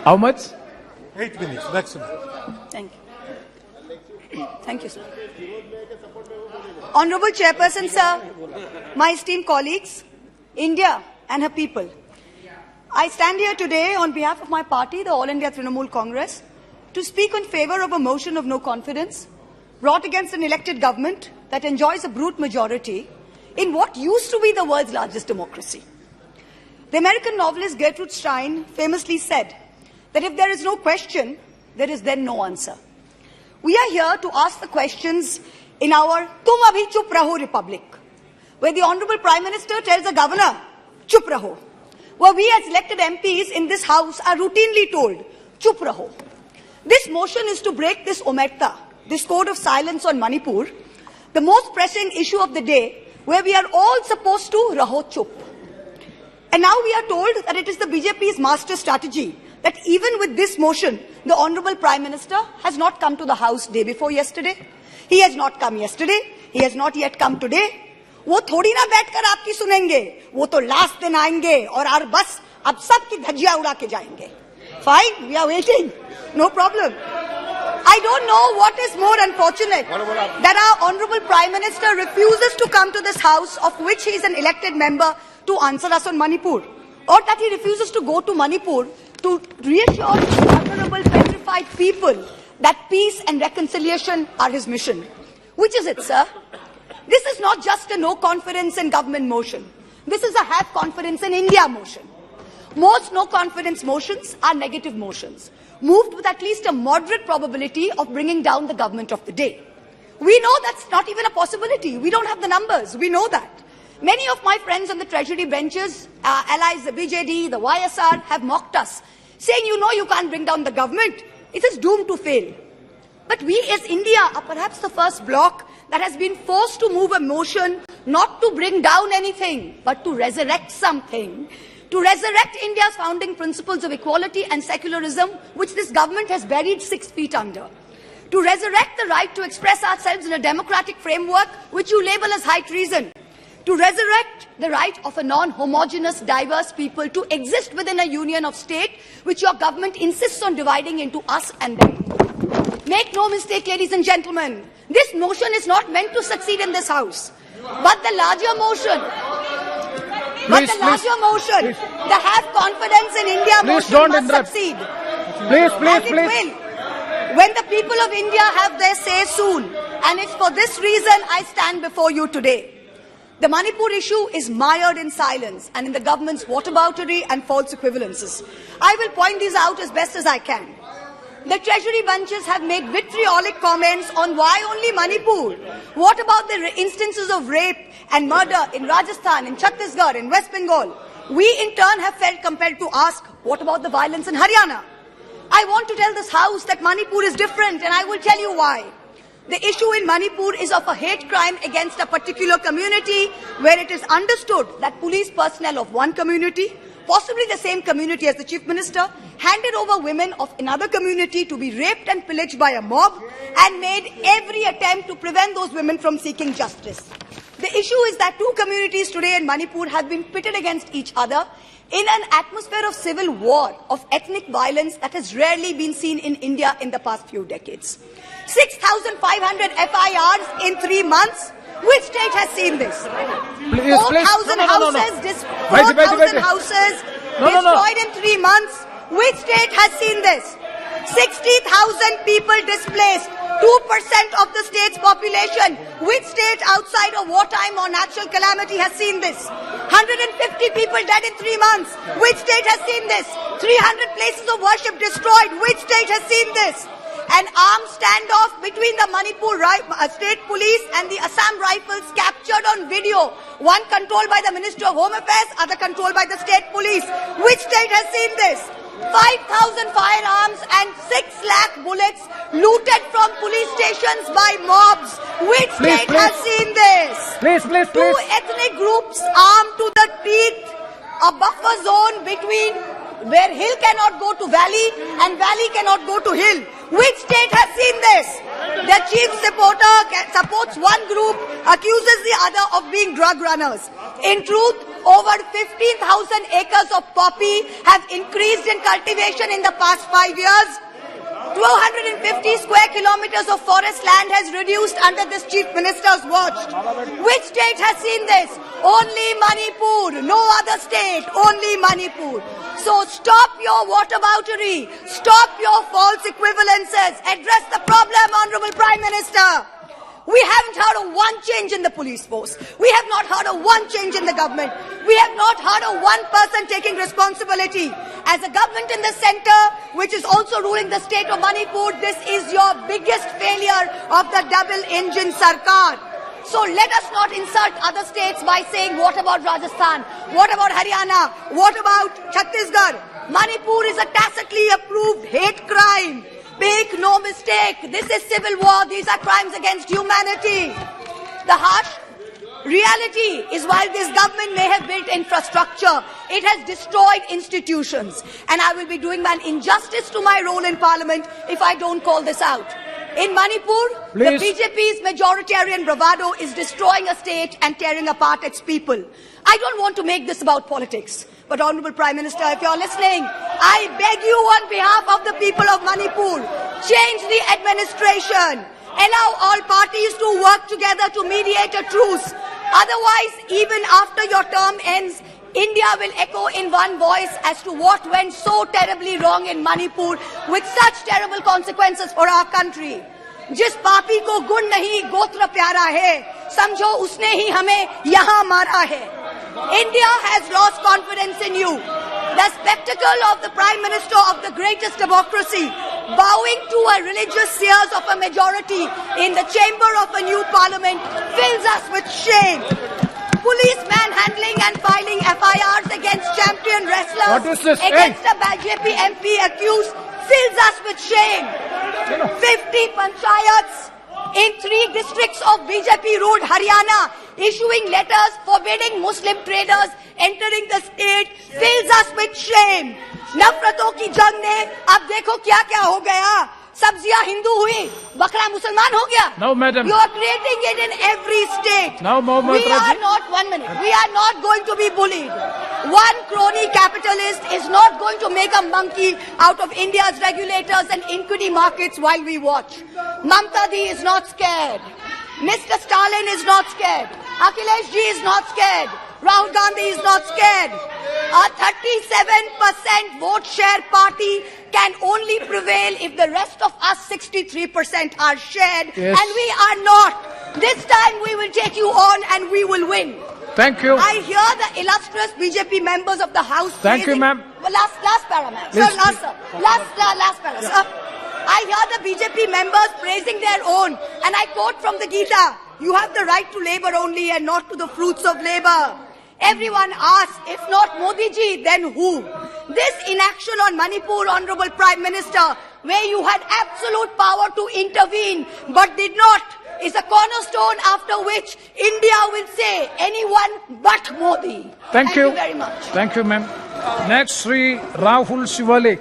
How much? 8 minutes maximum. Thank you. Thank you, sir. Honorable Chairperson, sir, my esteemed colleagues, India and her people, I stand here today on behalf of my party, the All India Trinamool Congress, to speak in favour of a motion of no confidence brought against an elected government that enjoys a brute majority in what used to be the world's largest democracy. The American novelist Gertrude Stein famously said that if there is no question, there is then no answer. We are here to ask the questions in our Tum Abhi Chup Raho Republic, where the Honourable Prime Minister tells the Governor, Chup Raho, where we as elected MPs in this House are routinely told, Chup Raho. This motion is to break this omerta, this code of silence on Manipur, the most pressing issue of the day, where we are all supposed to Raho Chup. And now we are told that it is the BJP's master strategy that even with this motion, the Honourable Prime Minister has not come to the House day before yesterday. He has not come yesterday. He has not yet come today. वो थोड़ी ना बैठकर आपकी सुनेंगे, वो तो last दिन आएंगे और बस अब सबकी धज्जियां उड़ा के जाएंगे. Fine, we are waiting. No problem. I don't know what is more unfortunate that our Honourable Prime Minister refuses to come to this House, of which he is an elected member, to answer us on Manipur, or that he refuses to go to Manipur to reassure vulnerable, petrified people that peace and reconciliation are his mission. Which is it, sir? This is not just a no confidence in government motion. This is a have confidence in India motion. Most no confidence motions are negative motions, moved with at least a moderate probability of bringing down the government of the day. We know that's not even a possibility. We don't have the numbers. We know that. Many of my friends on the Treasury benches, allies, the BJD, the YSR, have mocked us, saying, you know, you can't bring down the government. It is doomed to fail. But we as India are perhaps the first bloc that has been forced to move a motion not to bring down anything, but to resurrect something, to resurrect India's founding principles of equality and secularism, which this government has buried 6 feet under, to resurrect the right to express ourselves in a democratic framework, which you label as high treason, to resurrect the right of a non-homogeneous, diverse people to exist within a union of state, which your government insists on dividing into us and them. Make no mistake, ladies and gentlemen, this motion is not meant to succeed in this House, but the larger motion, the have confidence in India motion must succeed. Please. Will, when the people of India have their say soon, and it's for this reason I stand before you today. The Manipur issue is mired in silence and in the government's whataboutery and false equivalences. I will point these out as best as I can. The Treasury benches have made vitriolic comments on why only Manipur. What about the instances of rape and murder in Rajasthan, in Chhattisgarh, in West Bengal? We in turn have felt compelled to ask, what about the violence in Haryana? I want to tell this House that Manipur is different, and I will tell you why. The issue in Manipur is of a hate crime against a particular community, where it is understood that police personnel of one community, possibly the same community as the Chief Minister, handed over women of another community to be raped and pillaged by a mob and made every attempt to prevent those women from seeking justice. The issue is that 2 communities today in Manipur have been pitted against each other in an atmosphere of civil war, of ethnic violence that has rarely been seen in India in the past few decades. 6,500 FIRs in 3 months. Which state has seen this? 4,000 houses destroyed in 3 months. Which state has seen this? 60,000 people displaced, 2% of the state's population. Which state outside of wartime or natural calamity has seen this? 150 people dead in 3 months. Which state has seen this? 300 places of worship destroyed. Which state has seen this? An armed standoff between the Manipur State Police and the Assam Rifles captured on video. One controlled by the Ministry of Home Affairs, other controlled by the State Police. Which state has seen this? 5,000 firearms and 6 lakh bullets looted from police stations by mobs. Which state has seen this? Two ethnic groups armed to the teeth, a buffer zone between where hill cannot go to valley and valley cannot go to hill. Which state has seen this? The chief supporter supports one group, accuses the other of being drug runners. In truth, over 15,000 acres of poppy have increased in cultivation in the past 5 years. 250 square kilometers of forest land has reduced under this chief minister's watch. Which state has seen this? Only Manipur. No other state. Only Manipur. So stop your whataboutery. Stop your false equivalences. Address the problem, Honorable Prime Minister. We haven't heard of one change in the police force. We have not heard of one change in the government. We have not heard of one person taking responsibility. As a government in the center, which is also ruling the state of Manipur, this is your biggest failure of the double-engine Sarkar. So let us not insult other states by saying, what about Rajasthan? What about Haryana? What about Chhattisgarh? Manipur is a tacitly approved hate crime. Make no mistake, this is civil war. These are crimes against humanity. The harsh reality is while this government may have built infrastructure, it has destroyed institutions. And I will be doing an injustice to my role in parliament if I don't call this out. In Manipur, Please. the BJP's majoritarian bravado is destroying a state and tearing apart its people. I don't want to make this about politics. But Honorable Prime Minister, if you're listening, I beg you on behalf of the people of Manipur, change the administration. Allow all parties to work together to mediate a truce. Otherwise, even after your term ends, India will echo in one voice as to what went so terribly wrong in Manipur with such terrible consequences for our country. जिस पापी को गुण नहीं गोत्र प्यारा है, समझो उसने ही हमें यहाँ मारा है. India has lost confidence in you. The spectacle of the Prime Minister of the greatest democracy bowing to a religious seers of a majority in the chamber of a new parliament fills us with shame. Police manhandling and filing FIRs against champion wrestlers What is this? against a BJP MP accused fills us with shame. 50 panchayats in 3 districts of BJP-ruled Haryana issuing letters forbidding Muslim traders entering the state fills us with shame. नफरतों की जंग ने अब देखो क्या क्या हो गया. सब्जियां हिंदू हुई, बकरा मुसलमान हो गया. No, madam. You are creating it in every state. Now, Mohammed we are Raji. not, 1 minute, we are not going to be bullied. One crony capitalist is not going to make a monkey out of India's regulators and equity markets while we watch. Mamta Di is not scared. Mr. Stalin is not scared. Akhilesh Ji is not scared. Rahul Gandhi is not scared. A 37% vote share party can only prevail if the rest of us 63% are shared. Yes. And we are not. This time we will take you on and we will win. Thank you. I hear the illustrious BJP members of the House. Thank you, ma'am. Well, last para, ma'am. Sir, Please, last, sir. Last para, sir. I hear the BJP members praising their own, and I quote from the Gita, you have the right to labor only and not to the fruits of labor. Everyone asks, if not Modi ji, then who? This inaction on Manipur, Honorable Prime Minister, where you had absolute power to intervene but did not, is a cornerstone after which India will say anyone but Modi. Thank you very much. Thank you, ma'am. Next, Sri Rahul Shivalik.